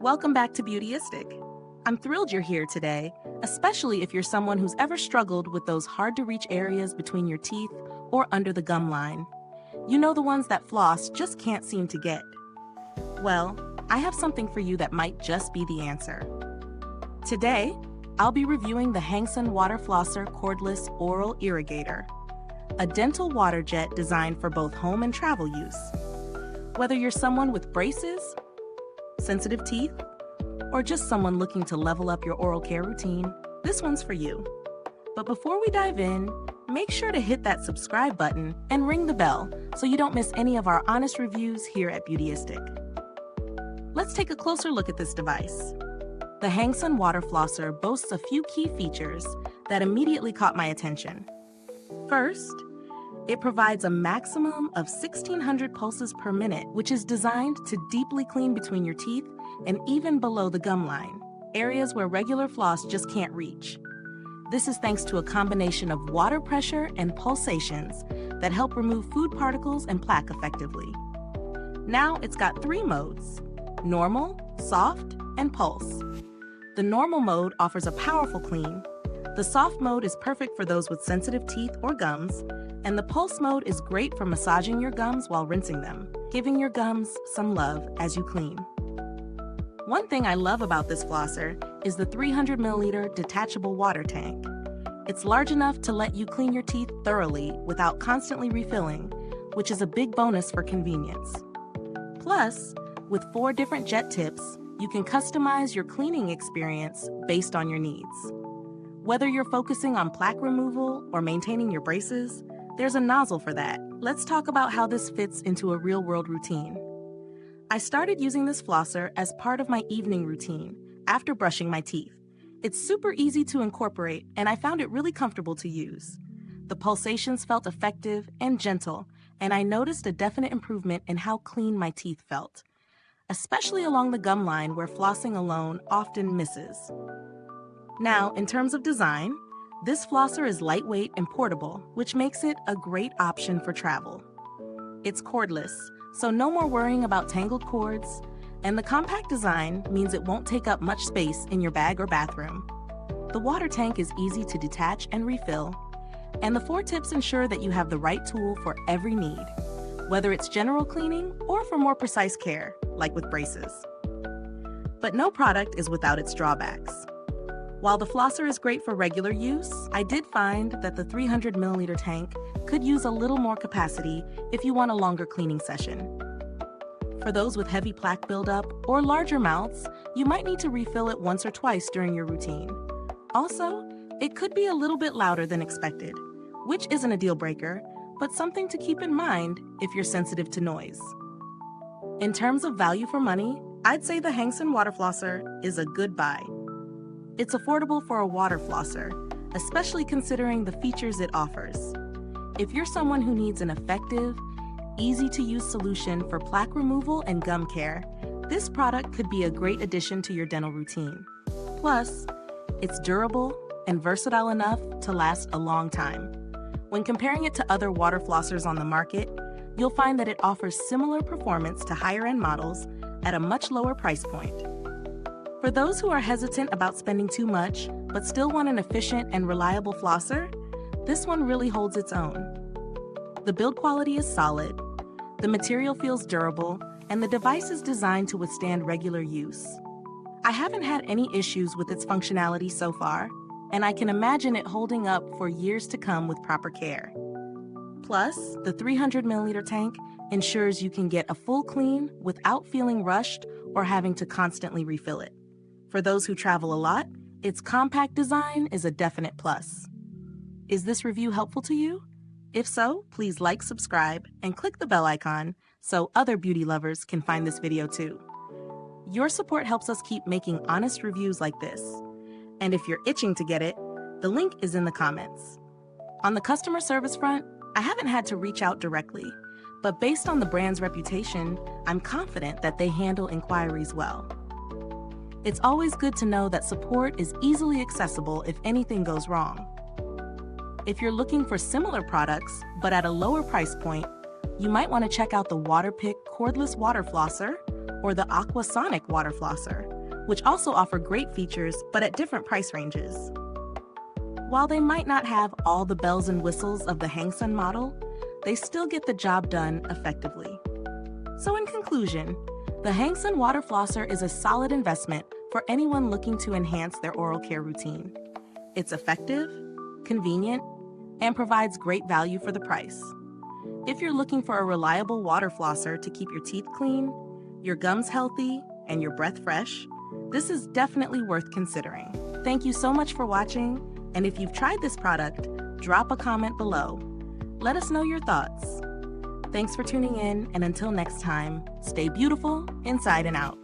Welcome back to Beautyistic. I'm thrilled you're here today, especially if you're someone who's ever struggled with those hard-to-reach areas between your teeth or under the gum line. You know, the ones that floss just can't seem to get. Well, I have something for you that might just be the answer. Today, I'll be reviewing the Hangsun Water Flosser Cordless Oral Irrigator, a dental water jet designed for both home and travel use. Whether you're someone with braces, sensitive teeth, or just someone looking to level up your oral care routine, this one's for you. But before we dive in, make sure to hit that subscribe button and ring the bell so you don't miss any of our honest reviews here at Beautyistic. Let's take a closer look at this device. The Hangsun Water Flosser boasts a few key features that immediately caught my attention. First, it provides a maximum of 1,600 pulses per minute, which is designed to deeply clean between your teeth and even below the gum line, areas where regular floss just can't reach. This is thanks to a combination of water pressure and pulsations that help remove food particles and plaque effectively. Now it's got 3 modes: normal, soft, and pulse. The normal mode offers a powerful clean. The soft mode is perfect for those with sensitive teeth or gums, and the pulse mode is great for massaging your gums while rinsing them, giving your gums some love as you clean. One thing I love about this flosser is the 300 milliliter detachable water tank. It's large enough to let you clean your teeth thoroughly without constantly refilling, which is a big bonus for convenience. Plus, with 4 different jet tips, you can customize your cleaning experience based on your needs. Whether you're focusing on plaque removal or maintaining your braces, there's a nozzle for that. Let's talk about how this fits into a real-world routine. I started using this flosser as part of my evening routine after brushing my teeth. It's super easy to incorporate, and I found it really comfortable to use. The pulsations felt effective and gentle, and I noticed a definite improvement in how clean my teeth felt, especially along the gum line where flossing alone often misses. Now, in terms of design, this flosser is lightweight and portable, which makes it a great option for travel. It's cordless, so no more worrying about tangled cords, and the compact design means it won't take up much space in your bag or bathroom. The water tank is easy to detach and refill, and the 4 tips ensure that you have the right tool for every need, whether it's general cleaning or for more precise care, like with braces. But no product is without its drawbacks. While the flosser is great for regular use, I did find that the 300 milliliter tank could use a little more capacity if you want a longer cleaning session. For those with heavy plaque buildup or larger mouths, you might need to refill it once or twice during your routine. Also, it could be a little bit louder than expected, which isn't a deal breaker, but something to keep in mind if you're sensitive to noise. In terms of value for money, I'd say the Hangsun Water Flosser is a good buy. It's affordable for a water flosser, especially considering the features it offers. If you're someone who needs an effective, easy-to-use solution for plaque removal and gum care, this product could be a great addition to your dental routine. Plus, it's durable and versatile enough to last a long time. When comparing it to other water flossers on the market, you'll find that it offers similar performance to higher-end models at a much lower price point. For those who are hesitant about spending too much, but still want an efficient and reliable flosser, this one really holds its own. The build quality is solid, the material feels durable, and the device is designed to withstand regular use. I haven't had any issues with its functionality so far, and I can imagine it holding up for years to come with proper care. Plus, the 300 milliliter tank ensures you can get a full clean without feeling rushed or having to constantly refill it. For those who travel a lot, its compact design is a definite plus. Is this review helpful to you? If so, please like, subscribe, and click the bell icon so other beauty lovers can find this video too. Your support helps us keep making honest reviews like this. And if you're itching to get it, the link is in the comments. On the customer service front, I haven't had to reach out directly, but based on the brand's reputation, I'm confident that they handle inquiries well. It's always good to know that support is easily accessible if anything goes wrong. If you're looking for similar products, but at a lower price point, you might want to check out the Waterpik Cordless Water Flosser or the Aquasonic Water Flosser. which also offer great features but at different price ranges. While they might not have all the bells and whistles of the Hangsun model, they still get the job done effectively. So in conclusion, the Hangsun Water Flosser is a solid investment for anyone looking to enhance their oral care routine. It's effective, convenient, and provides great value for the price. If you're looking for a reliable water flosser to keep your teeth clean, your gums healthy, and your breath fresh, this is definitely worth considering. Thank you so much for watching, and if you've tried this product, drop a comment below. Let us know your thoughts. Thanks for tuning in, and until next time, stay beautiful inside and out.